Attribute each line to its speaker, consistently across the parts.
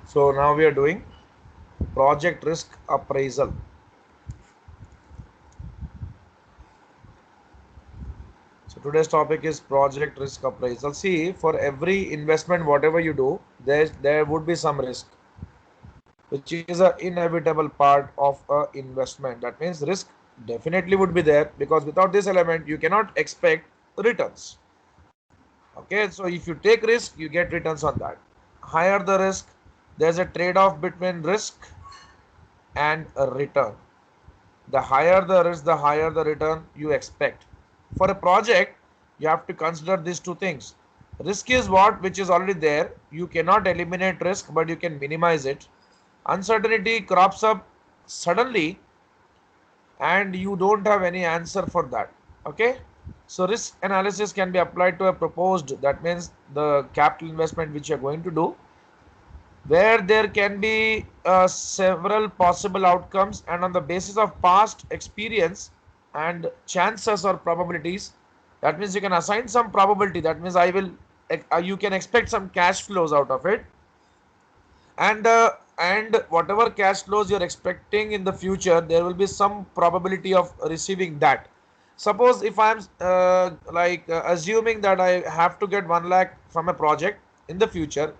Speaker 1: So now we are doing project risk appraisal. So today's topic is project risk appraisal. See, for every investment, whatever you do, there would be some risk, which is an inevitable part of a investment. That means risk definitely would be there, because without this element, you cannot expect returns. Okay, so if you take risk, you get returns on that. Higher the risk, there's a trade-off between risk and a return. The higher the risk, the higher the return you expect. For a project, you have to consider these two things. Risk is what which is already there. You cannot eliminate risk, but you can minimize it. Uncertainty crops up suddenly and you don't have any answer for that. Okay, so risk analysis can be applied to a proposed, that means the capital investment which you're going to do, where there can be several possible outcomes, and on the basis of past experience and chances or probabilities, that means you can assign some probability. That means you can expect some cash flows out of it, and whatever cash flows you're expecting in the future, there will be some probability of receiving that. Suppose if I'm assuming that I have to get 1 lakh from a project in the future,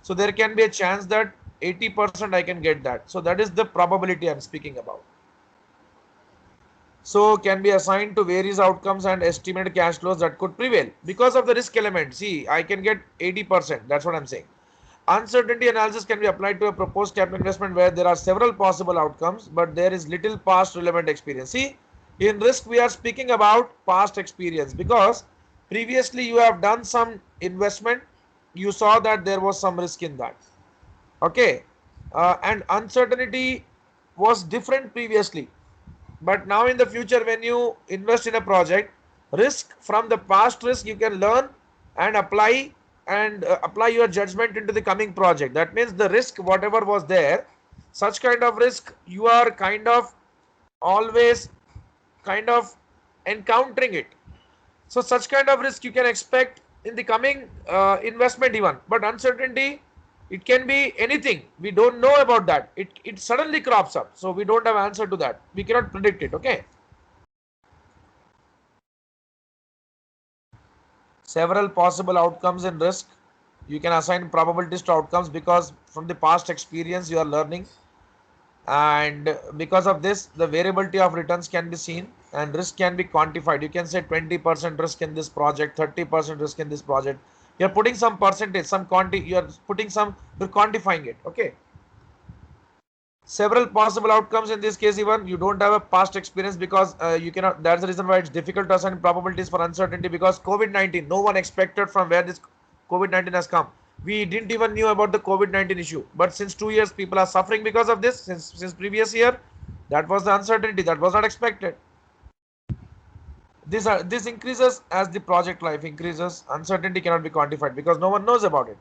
Speaker 1: so there can be a chance that 80% I can get that. So that is the probability I'm speaking about. So can be assigned to various outcomes and estimated cash flows that could prevail because of the risk element. See, I can get 80%. That's what I'm saying. Uncertainty analysis can be applied to a proposed capital investment where there are several possible outcomes, but there is little past relevant experience. See, in risk, we are speaking about past experience because previously you have done some investment, you saw that there was some risk in that. Okay, and uncertainty was different previously, but now in the future, when you invest in a project, risk from the past risk you can learn and apply your judgment into the coming project. That means the risk whatever was there, such kind of risk you are always kind of encountering it. So such kind of risk you can expect in the coming investment even. But uncertainty, it can be anything. We don't know about that. It suddenly crops up. So we don't have answer to that. We cannot predict it. Okay. Several possible outcomes in risk. You can assign probabilities to outcomes because from the past experience you are learning, and because of this the variability of returns can be seen and risk can be quantified. You can say 20% risk in this project, 30% risk in this project. You're putting some percentage, some quantity, you're quantifying it. Okay, several possible outcomes in this case. Even you don't have a past experience because you cannot. That's the reason why it's difficult to assign probabilities for uncertainty, because COVID-19, no one expected from where this COVID-19 has come. We didn't even knew about the COVID-19 issue, but since 2 years people are suffering because of this. Since previous year, that was the uncertainty that was not expected. This increases as the project life increases. Uncertainty cannot be quantified because no one knows about it.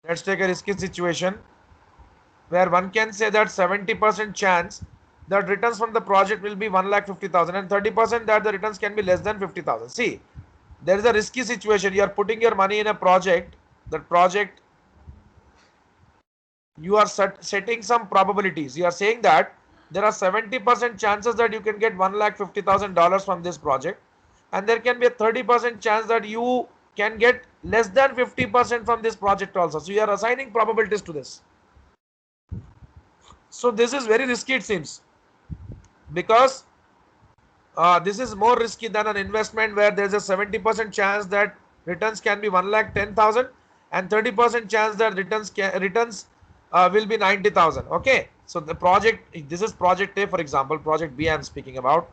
Speaker 1: Let's take a risky situation where one can say that 70% chance that returns from the project will be 1,50,000 and 30% that the returns can be less than 50,000. See, there is a risky situation. You are putting your money in a project. That project, you are setting some probabilities. You are saying that there are 70% chances that you can get $1,50,000 from this project, and there can be a 30% chance that you can get less than 50% from this project also. So you are assigning probabilities to this. So this is very risky, it seems, because this is more risky than an investment where there's a 70% chance that returns can be 1,10,000 and 30% chance that returns will be 90,000. Okay, so the project, this is project A, for example. Project B I'm speaking about.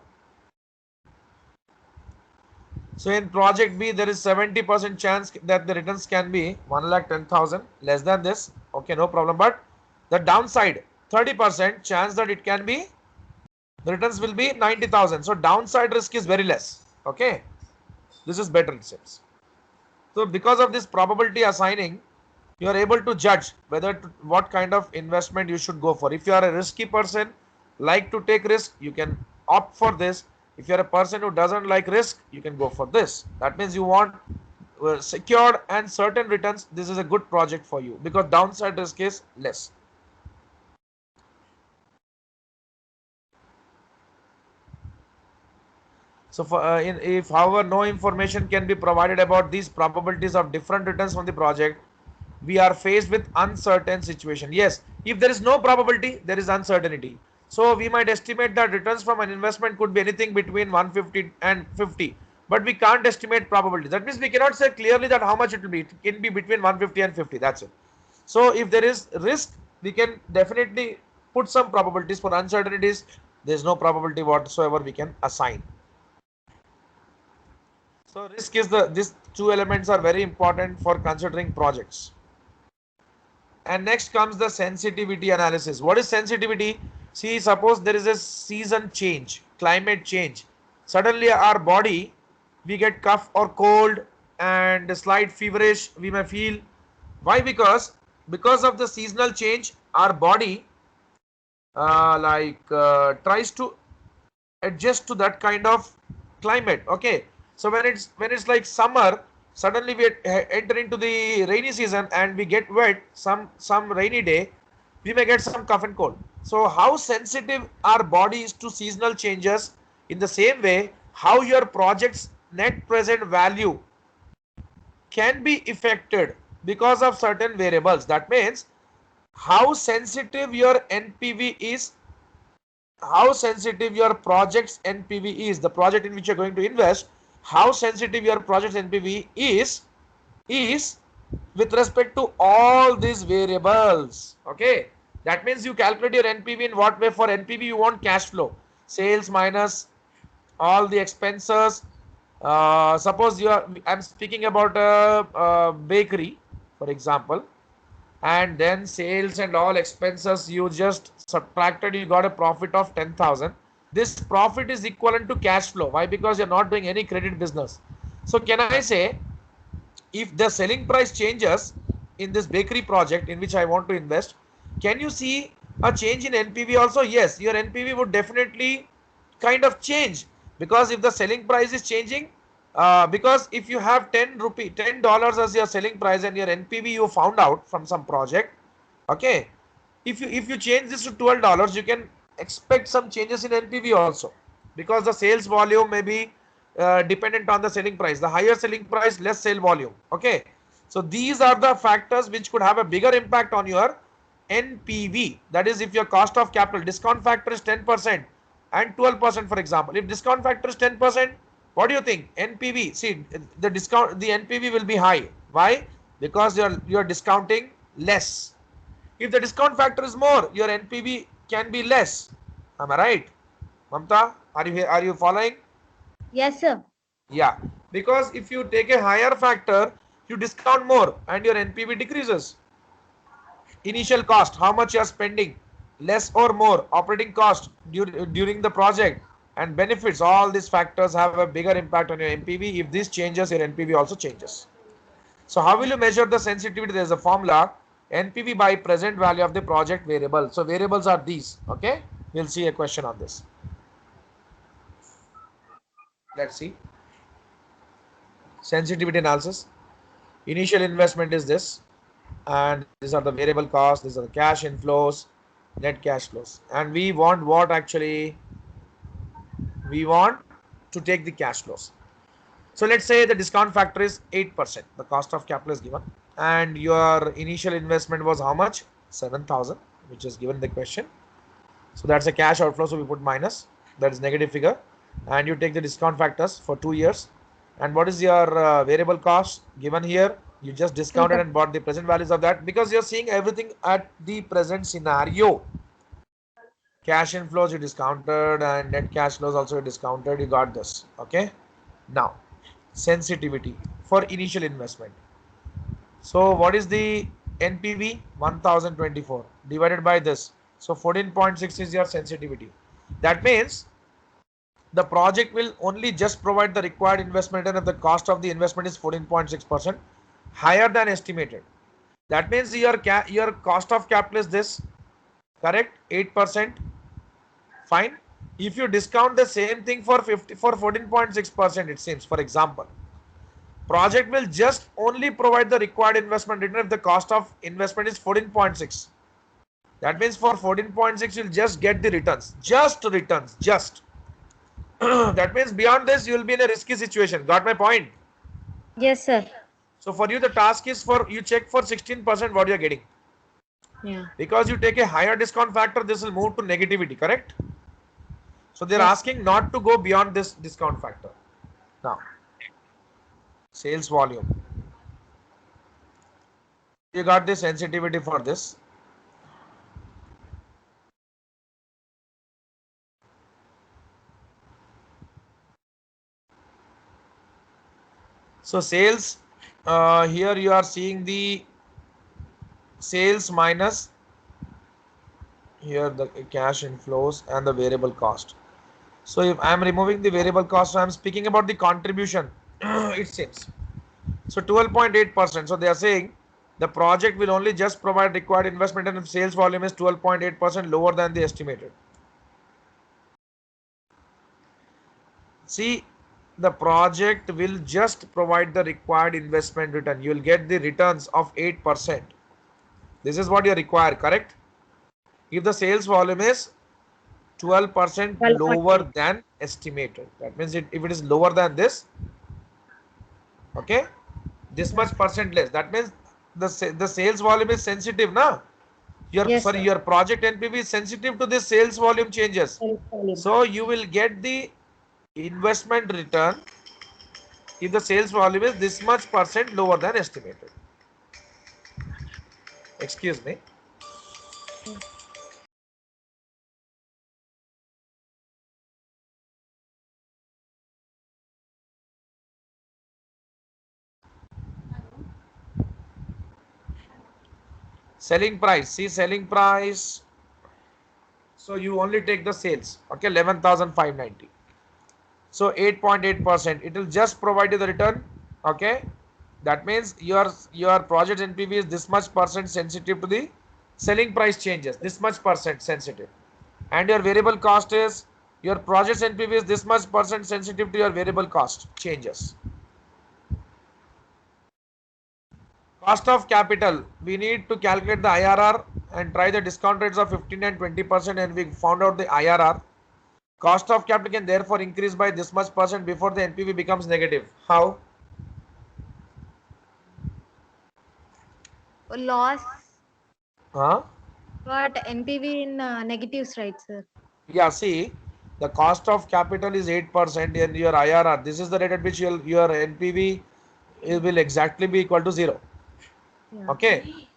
Speaker 1: So in project B there is 70% chance that the returns can be 1,10,000, less than this. Okay, no problem. But the downside, 30% chance that it can be, the returns will be 90,000. So downside risk is very less. Okay, this is better, it seems. So because of this probability assigning, you are able to judge what kind of investment you should go for. If you are a risky person, like to take risk, you can opt for this. If you are a person who doesn't like risk, you can go for this. That means you want secured and certain returns, this is a good project for you because downside risk is less. So if however no information can be provided about these probabilities of different returns from the project, we are faced with uncertain situation. Yes, if there is no probability, there is uncertainty. So we might estimate that returns from an investment could be anything between 150 and 50, but we can't estimate probability. That means we cannot say clearly that how much it will be. It can be between 150 and 50. That's it. So if there is risk, we can definitely put some probabilities. For uncertainties, there is no probability whatsoever we can assign. So risk is these two elements are very important for considering projects. And next comes the sensitivity analysis. What is sensitivity? See, suppose there is a season change, climate change. Suddenly our body, we get cough or cold and slight feverish we may feel. Why? Because of the seasonal change, our body tries to adjust to that kind of climate. Okay, so when it's like summer, suddenly we enter into the rainy season and we get wet some rainy day, we may get some cough and cold. So how sensitive our body is to seasonal changes, in the same way how your project's net present value can be affected because of certain variables. That means how sensitive your NPV is, how sensitive your project's NPV is, the project in which you're going to invest, how sensitive your project's NPV is with respect to all these variables. Okay, that means you calculate your NPV in what way? For NPV, you want cash flow, sales minus all the expenses. Suppose I'm speaking about a bakery, for example, and then sales and all expenses you just subtracted, you got a profit of 10,000. This profit is equivalent to cash flow. Why? Because you're not doing any credit business. So can I say, if the selling price changes in this bakery project in which I want to invest, can you see a change in NPV also? Yes, your NPV would definitely kind of change, because if the selling price is changing, because if you have 10 rupee $10 as your selling price and your NPV you found out from some project, okay, if you change this to $12, you can expect some changes in NPV also, because the sales volume may be dependent on the selling price. The higher selling price, less sale volume. Okay, so these are the factors which could have a bigger impact on your NPV. That is, if your cost of capital discount factor is 10% and 12%, for example. If discount factor is 10%, what do you think? NPV, see, the NPV will be high. Why? Because you're discounting less. If the discount factor is more, your NPV can be less. Am I right, Mamta? Are you following?
Speaker 2: Yes, sir.
Speaker 1: Yeah, because if you take a higher factor, you discount more and your NPV decreases. Initial cost, how much you are spending, less or more, operating cost during the project, and benefits, all these factors have a bigger impact on your NPV. If this changes, your NPV also changes. So how will you measure the sensitivity? There is a formula, NPV by present value of the project variable. So variables are these. Okay, we'll see a question on this. Let's see. Sensitivity analysis. Initial investment is this, and these are the variable costs, these are the cash inflows, net cash flows, and we want what? Actually, we want to take the cash flows. So let's say the discount factor is 8%, the cost of capital is given, and your initial investment was how much? 7,000, which is given in the question. So that's a cash outflow, so we put minus, that is negative figure, and you take the discount factors for 2 years. And what is your variable cost given here? You just discounted and bought the present values of that, because you're seeing everything at the present scenario. Cash inflows you discounted and net cash flows also discounted, you got this. Okay, now sensitivity for initial investment. So what is the NPV? 1024 divided by this, so 14.6 is your sensitivity. That means the project will only just provide the required investment, and if the cost of the investment is 14.6% higher than estimated, that means your cost of capital is this, correct, 8%. Fine. If you discount the same thing for 14.6%, it seems, for example, project will just only provide the required investment return if the cost of investment is 14.6. That means for 14.6 you'll just get the returns, just returns, just. That means beyond this you will be in a risky situation. Got my point?
Speaker 2: Yes, sir.
Speaker 1: So for you the task is for you check for 16% what you are getting.
Speaker 2: Yeah.
Speaker 1: Because you take a higher discount factor, this will move to negativity, correct? So they're
Speaker 2: Yes.
Speaker 1: asking not to go beyond this discount factor. Now, sales volume. You got the sensitivity for this. So sales, here you are seeing the sales minus here the cash inflows and the variable cost. So if I am removing the variable cost, I am speaking about the contribution. It seems. So 12.8%. So they are saying the project will only just provide required investment and if sales volume is 12.8% lower than the estimated. See, the project will just provide the required investment return. You will get the returns of 8%. This is what you require, correct? If the sales volume is 12%
Speaker 2: 12.8.
Speaker 1: lower than estimated, that means if it is lower than this, okay, this much percent less, that means the sales volume is sensitive now.
Speaker 2: Yes, sir.
Speaker 1: Your project NPV is sensitive to this sales volume changes.
Speaker 2: Sales volume.
Speaker 1: So you will get the investment return if the sales volume is this much percent lower than estimated. Excuse me. Selling price. See, selling price. So you only take the sales. Okay, 11,590. So 8.8%. It will just provide you the return. Okay. That means your project NPV is this much percent sensitive to the selling price changes. This much percent sensitive. And your variable cost is your project NPV is this much percent sensitive to your variable cost changes. Cost of capital, we need to calculate the IRR and try the discount rates of 15 and 20% and we found out the IRR. Cost of capital can therefore increase by this much percent before the NPV becomes negative. How?
Speaker 2: Loss.
Speaker 1: Huh?
Speaker 2: But NPV in negatives, right, sir?
Speaker 1: Yeah, see, the cost of capital is 8% and your IRR, this is the rate at which your NPV will exactly be equal to 0.
Speaker 2: Yeah.
Speaker 1: Okay.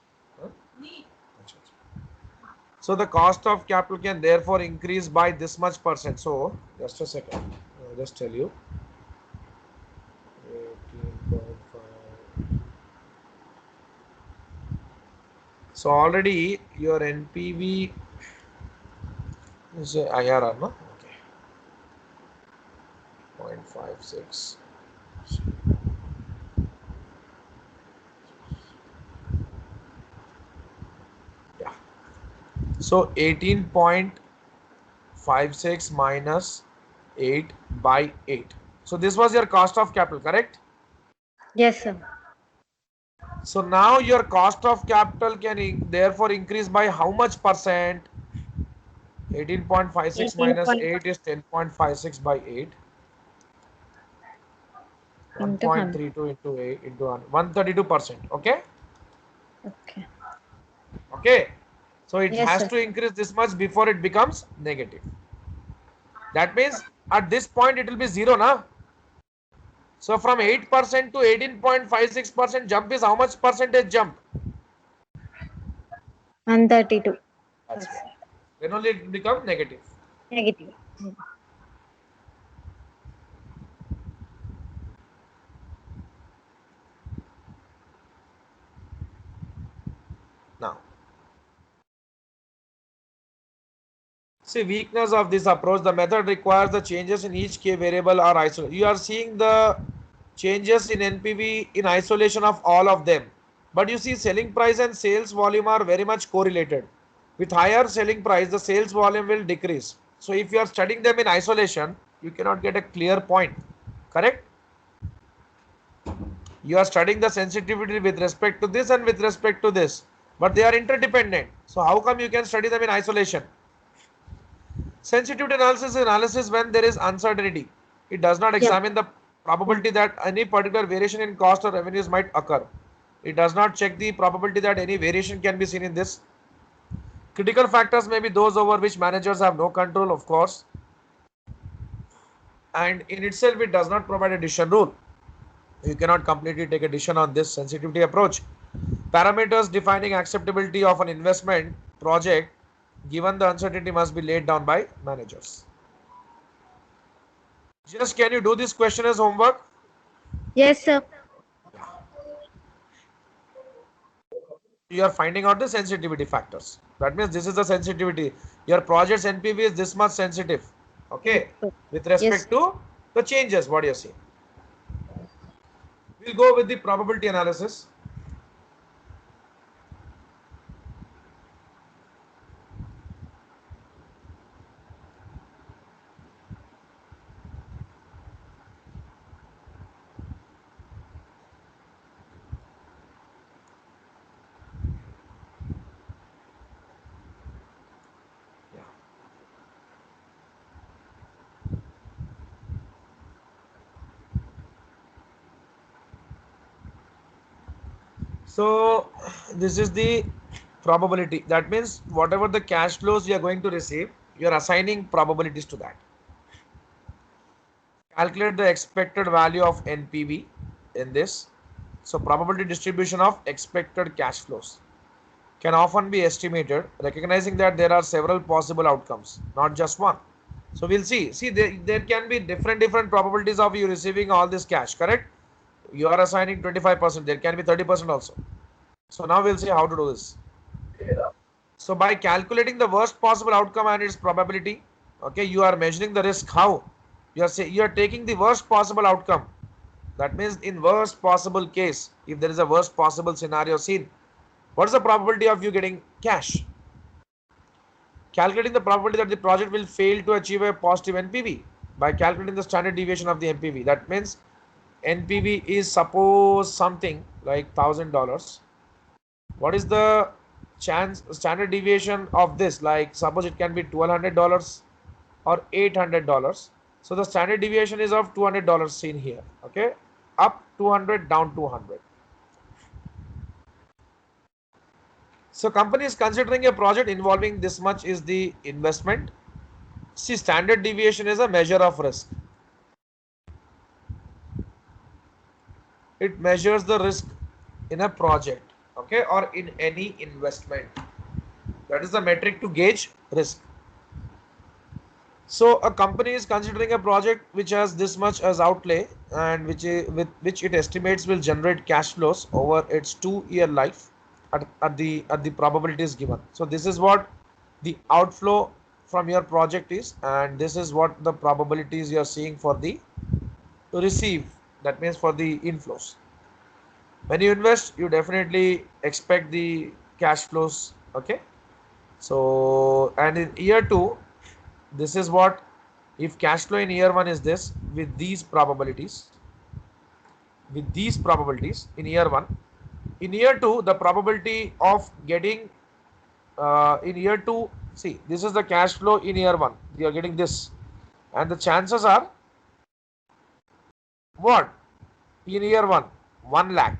Speaker 1: So the cost of capital can therefore increase by this much percent. So just a second, I'll just tell you. 18.5. So already your NPV is a IRR, no? Okay. 0.56. Yeah. So 18.56 minus 8 by 8. So this was your cost of capital, correct?
Speaker 2: Yes, sir.
Speaker 1: So now your cost of capital can therefore increase by how much percent? 18.56
Speaker 2: 18
Speaker 1: minus
Speaker 2: point
Speaker 1: 8 is 10.56 by 8.
Speaker 2: into 100.
Speaker 1: 1.32 into 8 into 132%. Okay.
Speaker 2: Okay.
Speaker 1: Okay. So it
Speaker 2: Yes,
Speaker 1: has
Speaker 2: sir.
Speaker 1: to increase this much before it becomes negative. That means at this point it will be 0 now. So from 8% to 18.56% jump is how much percentage jump?
Speaker 2: 132.
Speaker 1: That's why. Then only it will become negative.
Speaker 2: Negative.
Speaker 1: Now, see, weakness of this approach, the method requires the changes in each k variable are isolated. You are seeing the changes in NPV in isolation of all of them. But you see selling price and sales volume are very much correlated. With higher selling price, the sales volume will decrease. So if you are studying them in isolation, you cannot get a clear point. Correct? You are studying the sensitivity with respect to this and with respect to this, but they are interdependent. So how come you can study them in isolation? Sensitivity analysis when there is uncertainty. It does not
Speaker 2: Yep.
Speaker 1: examine the
Speaker 2: Yeah.
Speaker 1: probability that any particular variation in cost or revenues might occur. It does not check the probability that any variation can be seen in this. Critical factors may be those over which managers have no control, of course, and in itself it does not provide a decision rule. You cannot completely take a decision on this sensitivity approach. Parameters defining acceptability of an investment project given the uncertainty must be laid down by managers. Just can you do this question as homework?
Speaker 2: Yes, sir.
Speaker 1: You are finding out the sensitivity factors. That means this is the sensitivity. Your project's NPV is this much sensitive.
Speaker 2: Yes,
Speaker 1: Okay.
Speaker 2: sir.
Speaker 1: With
Speaker 2: Yes.
Speaker 1: respect to the changes, what do you see? We'll go with the probability analysis. Yeah. So this is the probability. That means whatever the cash flows you are going to receive, you are assigning probabilities to that. Calculate the expected value of NPV in this. So probability distribution of expected cash flows can often be estimated, recognizing that there are several possible outcomes, not just one. So we'll see. See, there can be different probabilities of you receiving all this cash, correct? You are assigning 25%, there can be 30% also. So now we'll see how to do this. So by calculating the worst possible outcome and its probability, okay, you are measuring the risk. How? You are taking the worst possible outcome. That means in worst possible case, if there is a worst possible scenario seen, what is the probability of you getting cash? Calculating the probability that the project will fail to achieve a positive NPV by calculating the standard deviation of the NPV. That means NPV is suppose something like $1,000. What is the chance standard deviation of this? Like suppose it can be $1,200 or $800. So the standard deviation is of $200 seen here. Okay, up 200, down 200. So company is considering a project involving this much is the investment. See, standard deviation is a measure of risk. It measures the risk in a project, okay, or in any investment. That is the metric to gauge risk. So a company is considering a project which has this much as outlay and with which it estimates will generate cash flows over its 2-year life at the probabilities given. So this is what the outflow from your project is, and this is what the probabilities you are seeing for the to receive. That means for the inflows. When you invest, you definitely expect the cash flows. Okay. So and in year two, this is what if cash flow in year one is this with these probabilities in year one. In year two, the probability of getting in year two, see, this is the cash flow in year one. You are getting this, and the chances are what in year one, 1 lakh,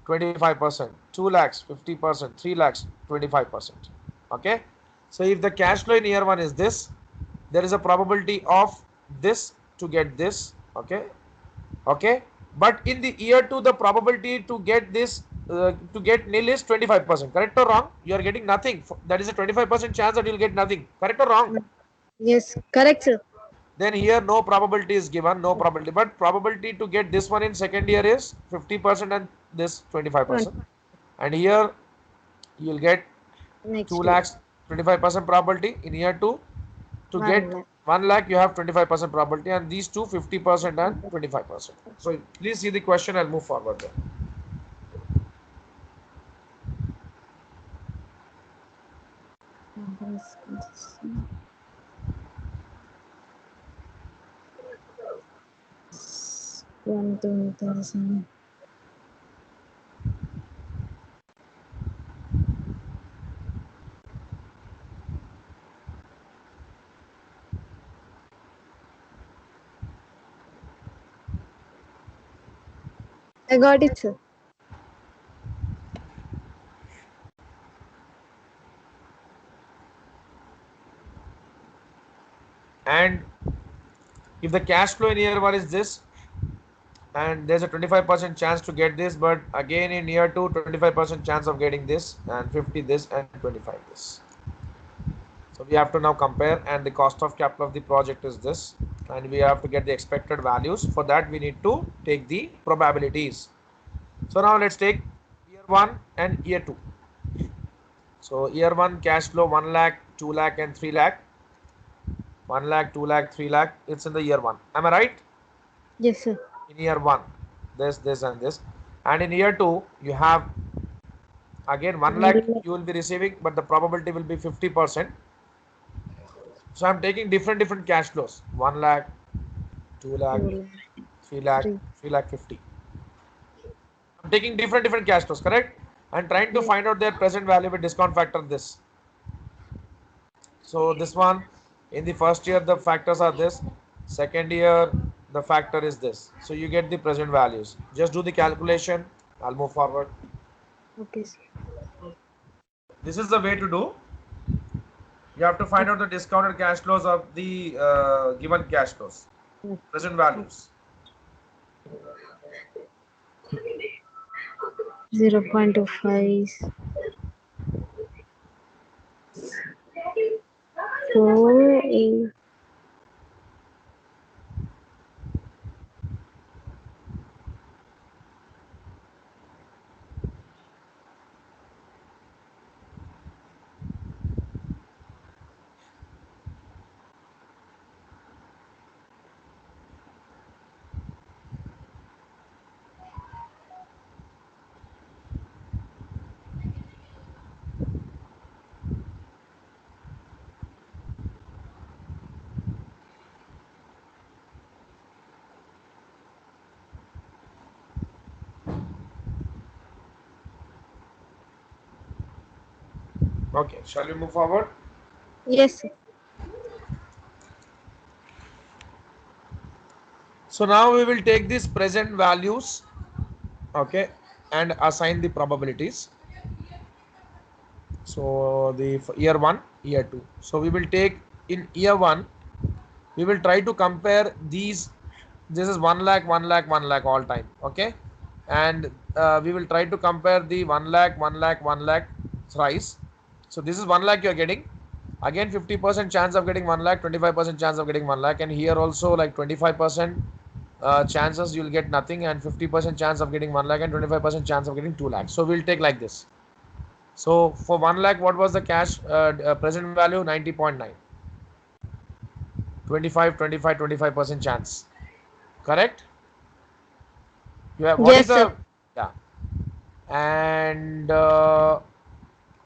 Speaker 1: 25%, 2 lakhs, 50%, 3 lakhs, 25%. Okay, so if the cash flow in year one is this, there is a probability of this to get this. Okay, okay, but in the year two, the probability to get this to get nil is 25%. Correct or wrong? You are getting nothing. That is a 25% chance that you will get nothing. Correct or wrong?
Speaker 2: Yes, correct, sir.
Speaker 1: Then here no probability is given, no probability, but probability to get this one in second year is 50% and this 25%. And here you will get 2
Speaker 2: Next year.
Speaker 1: lakhs, 25% probability. In year two, to
Speaker 2: 1
Speaker 1: get
Speaker 2: lakh.
Speaker 1: 1 lakh you have 25% probability, and these two 50% and 25%. So please see the question. I'll move forward there.
Speaker 2: One 20,000. I got it, sir.
Speaker 1: And if the cash flow in year 1 is this, and there's a 25% chance to get this, but again in year 2 25% chance of getting this, and 50 this, and 25 this. So we have to now compare, and the cost of capital of the project is this, and we have to get the expected values. For that we need to take the probabilities. So now let's take year 1 and year 2. So year 1 cash flow 1 lakh, 2 lakh and 3 lakh. 1 lakh, 2 lakh, 3 lakh, it's in the year 1. Am I right?
Speaker 2: Yes, sir.
Speaker 1: In year 1 this and this, and in year 2 you have again 1 lakh you will be receiving, but the probability will be 50%. So I'm taking different cash flows: 1 lakh, 2 lakh, 3 lakh,
Speaker 2: 3.
Speaker 1: 3 lakh 50. I'm taking different cash flows, correct, and trying to
Speaker 2: Yes.
Speaker 1: find out their present value with discount factor this. So this one, in the first year the factors are this, second year the factor is this, so you get the present values. Just do the calculation. I'll move forward.
Speaker 2: Okay, sir.
Speaker 1: This is the way to do. You have to find out the discounted cash flows of the given cash flows, present values.
Speaker 2: 0.25. 4, 8.
Speaker 1: Okay, shall we move forward?
Speaker 2: Yes, sir.
Speaker 1: So now we will take these present values, okay, and assign the probabilities. So the year 1, year 2. So we will take in year 1, we will try to compare these. This is 1 lakh, 1 lakh, 1 lakh all time, okay, and we will try to compare the 1 lakh, 1 lakh, 1 lakh thrice. So this is 1 lakh you are getting, again 50% chance of getting 1 lakh, 25% chance of getting 1 lakh, and here also like 25% chances you will get nothing, and 50% chance of getting 1 lakh, and 25% chance of getting 2 lakhs. So we'll take like this. So for 1 lakh, what was the cash present value? 90.9. 25% chance, correct? You have, what is
Speaker 2: Yes, sir.
Speaker 1: the, yeah, and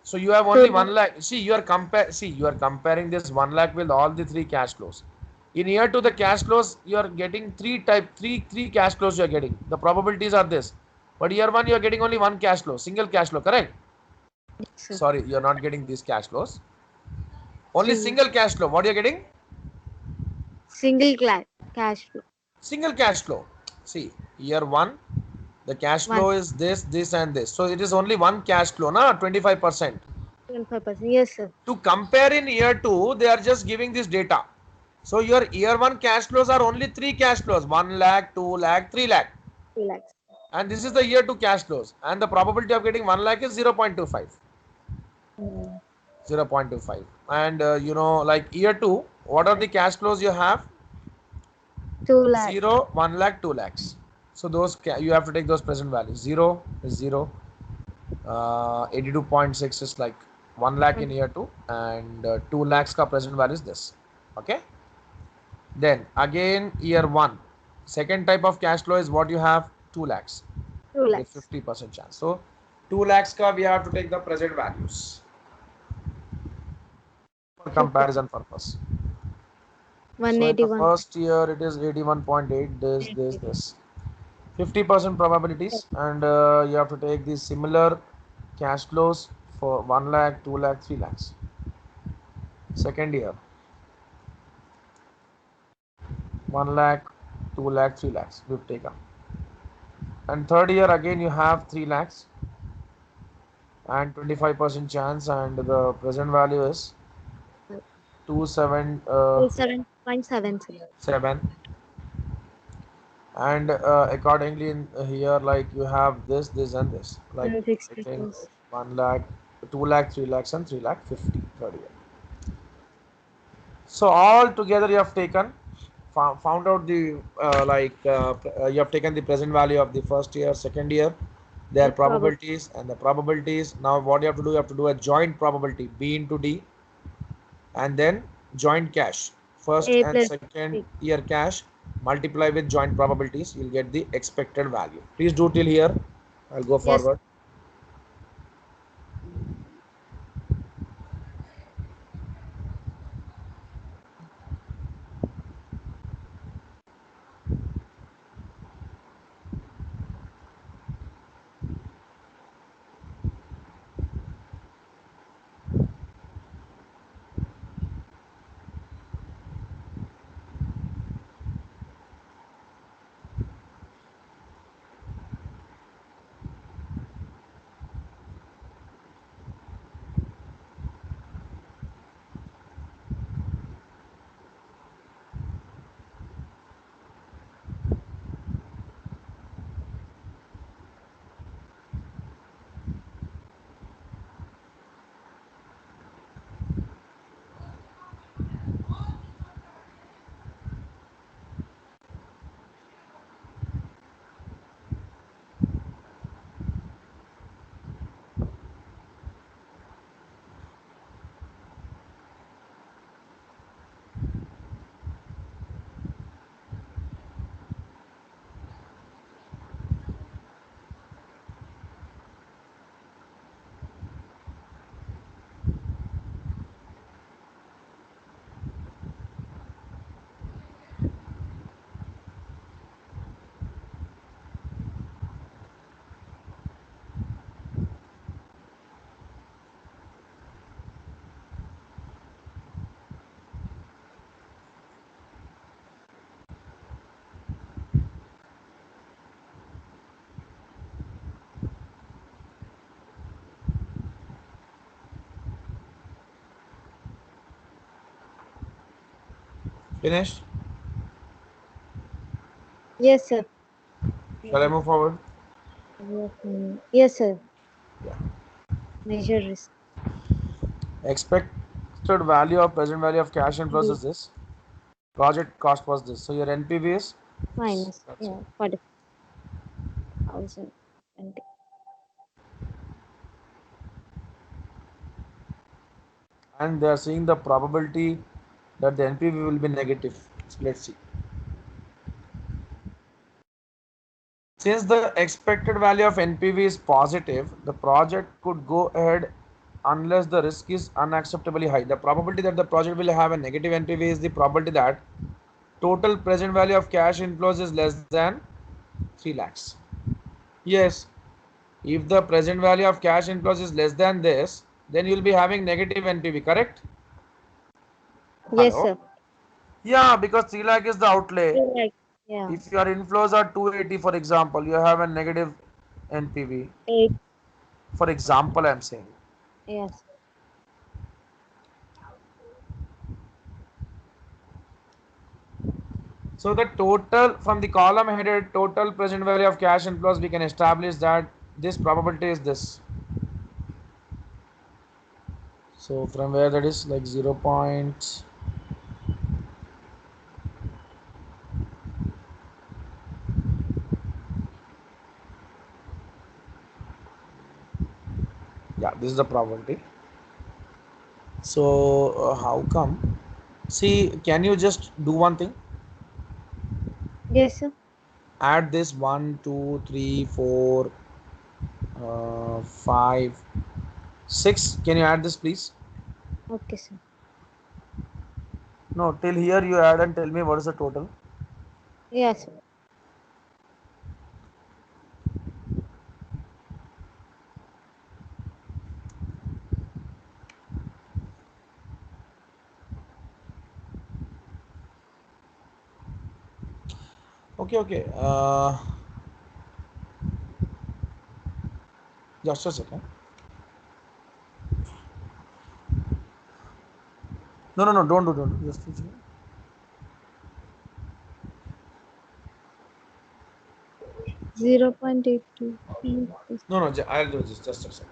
Speaker 1: so you have only 1
Speaker 2: So,
Speaker 1: lakh. See, you are comparing this 1 lakh with all the three cash flows. In year to the cash flows, you are getting three cash flows you are getting. The probabilities are this. But year 1 you are getting only one cash flow, single cash flow, correct?
Speaker 2: yes, sir.
Speaker 1: Sorry, you are not getting these cash flows. Only
Speaker 2: Single,
Speaker 1: single cash flow. What you are getting?
Speaker 2: single cash flow.
Speaker 1: Single cash flow. See, year 1, the cash flow
Speaker 2: 1.
Speaker 1: is this and this. So it is only one cash flow, na, 25%.
Speaker 2: 25%. Yes, sir.
Speaker 1: To compare in year 2, they are just giving this data. So your year 1 cash flows are only three cash flows: 1 lakh, 2 lakh, 3 lakh.
Speaker 2: 3 lakhs.
Speaker 1: And this is the year 2 cash flows. And the probability of getting 1 lakh is 0.25.
Speaker 2: Mm.
Speaker 1: 0.25. And like year 2, what are the cash flows you have?
Speaker 2: 2 lakhs.
Speaker 1: 0, 1 lakh, 2 lakhs. So those you have to take those present values. 0 is 0. 82.6 is like 1 lakh in year 2, and 2 lakhs ka present value is this. Okay. Then again year 1, second type of cash flow is what you have? 2 lakhs
Speaker 2: 2
Speaker 1: with
Speaker 2: lakhs.
Speaker 1: 50% chance. So 2 lakhs ka we have to take the present values for
Speaker 2: 50.
Speaker 1: comparison purpose. So in the
Speaker 2: 181.
Speaker 1: first year it is 81.8, this 50% probabilities, and you have to take the similar cash flows for 1 lakh, 2 lakh, 3 lakhs. Second year 1 lakh, 2 lakh, 3 lakhs we've taken. And third year again you have 3 lakhs and 25% chance, and the present value is
Speaker 2: 27.7, sir.
Speaker 1: 7. And accordingly in here, like you have this and this, like
Speaker 2: And fixed
Speaker 1: I think
Speaker 2: deposit.
Speaker 1: 1 lakh, 2 lakh, 3 lakhs and 3 lakh 50 third year. So all together you have taken, found out the you have taken the present value of the first year, second year, their
Speaker 2: Yes, probably.
Speaker 1: probabilities and the probabilities. Now what you have to do, you have to do a joint probability B into D, and then joint cash, first
Speaker 2: A
Speaker 1: and
Speaker 2: plus
Speaker 1: second
Speaker 2: B.
Speaker 1: year cash, multiply with joint probabilities, you'll get the expected value. Please do till here. I'll go
Speaker 2: Yes.
Speaker 1: forward. Finished?
Speaker 2: Yes, sir.
Speaker 1: Shall I move forward?
Speaker 2: Yes, sir.
Speaker 1: Yeah.
Speaker 2: Measure risk.
Speaker 1: Expected value of present value of cash inflows
Speaker 2: B
Speaker 1: is this. Project cost was this. So your NPV is this.
Speaker 2: minus.
Speaker 1: That's it.
Speaker 2: Yeah, 40,000. And
Speaker 1: And they are seeing the probability that the NPV will be negative. So let's see. Since the expected value of NPV is positive, the project could go ahead unless the risk is unacceptably high. The probability that the project will have a negative NPV is the probability that total present value of cash inflows is less than 3 lakhs. Yes, if the present value of cash inflows is less than this, then you will be having negative NPV, correct?
Speaker 2: yes,
Speaker 1: Hello?
Speaker 2: sir.
Speaker 1: Yeah, because 3 lakh is the outlay.
Speaker 2: Feel like, yeah,
Speaker 1: If your inflows are 280, for example, you have a negative NPV.
Speaker 2: 8.
Speaker 1: For example, I'm saying.
Speaker 2: Yes.
Speaker 1: So the total from the column headed total present value of cash inflows, we can establish that this probability is this. So from where that is like 0. Yeah, this is the probability. So how come? See, can you just do one thing?
Speaker 2: Yes, sir.
Speaker 1: Add this 1, 2, 3, 4, 5, 6. Can you add this, please?
Speaker 2: Okay, sir.
Speaker 1: No, till here you add and tell me what is the total.
Speaker 2: Yes, sir.
Speaker 1: Okay, okay. Just a second. No, no, no, don't do. Just a second.
Speaker 2: Zero 0.82.
Speaker 1: No, no, I'll do this. Just a second.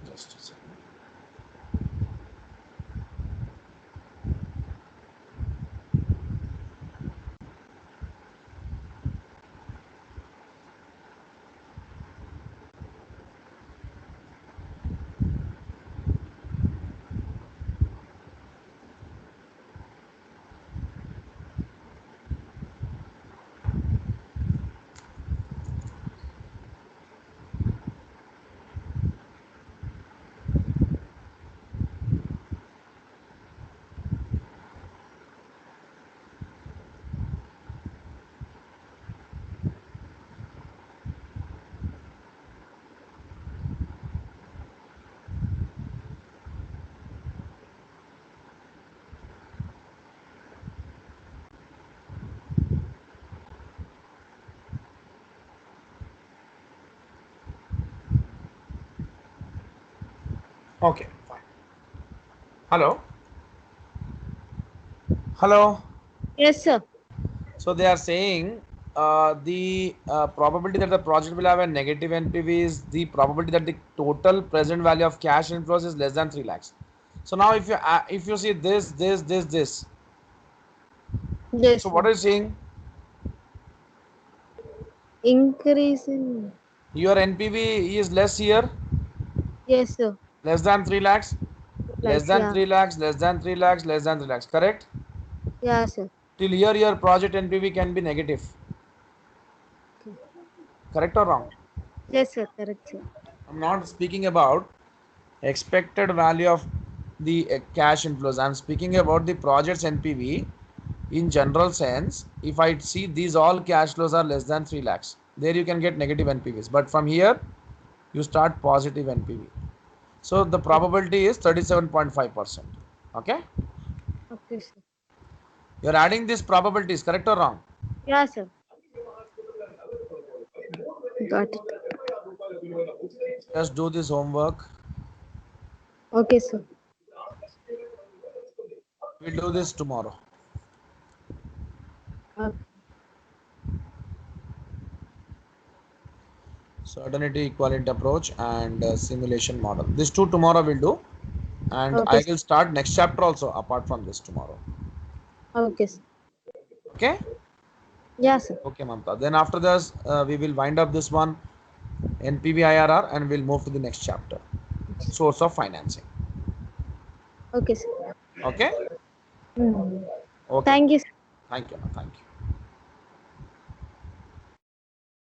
Speaker 1: Just a second. Okay, fine. Hello? Hello?
Speaker 2: Yes, sir.
Speaker 1: So they are saying the probability that the project will have a negative NPV is the probability that the total present value of cash inflows is less than 3 lakhs. So now if you see this,
Speaker 2: Yes,
Speaker 1: so what
Speaker 2: sir.
Speaker 1: are you saying?
Speaker 2: Increase in.
Speaker 1: Your NPV is less here,
Speaker 2: Yes, sir.
Speaker 1: less than 3 lakhs, less
Speaker 2: Likes,
Speaker 1: than
Speaker 2: yeah.
Speaker 1: 3 lakhs, less than 3 lakhs, less than 3 lakhs. Correct?
Speaker 2: Yeah, sir.
Speaker 1: Till here your project NPV can be negative.
Speaker 2: Okay.
Speaker 1: Correct or wrong?
Speaker 2: Yes, sir. Correct, sir.
Speaker 1: I'm not speaking about expected value of the cash inflows. I'm speaking about the project's NPV in general sense. If I see these all cash flows are less than 3 lakhs, there you can get negative NPVs. But from here, you start positive NPV. So the probability is 37.5%. Okay?
Speaker 2: Okay, sir.
Speaker 1: You're adding these probabilities, correct or wrong?
Speaker 2: Yeah, sir. Got it.
Speaker 1: Just do this homework.
Speaker 2: Okay, sir.
Speaker 1: We'll do this tomorrow.
Speaker 2: Okay,
Speaker 1: Certainty equivalent approach and simulation model. These two tomorrow we'll do, and
Speaker 2: okay,
Speaker 1: I
Speaker 2: sir.
Speaker 1: will start next chapter also apart from this tomorrow.
Speaker 2: Okay, sir.
Speaker 1: Okay?
Speaker 2: Yeah, sir.
Speaker 1: Okay, Mamta. Then after this, we will wind up this one NPV IRR and we'll move to the next chapter. Source of financing.
Speaker 2: Okay, sir.
Speaker 1: Okay?
Speaker 2: Mm.
Speaker 1: Okay.
Speaker 2: Thank you, sir.
Speaker 1: Thank you. Thank you.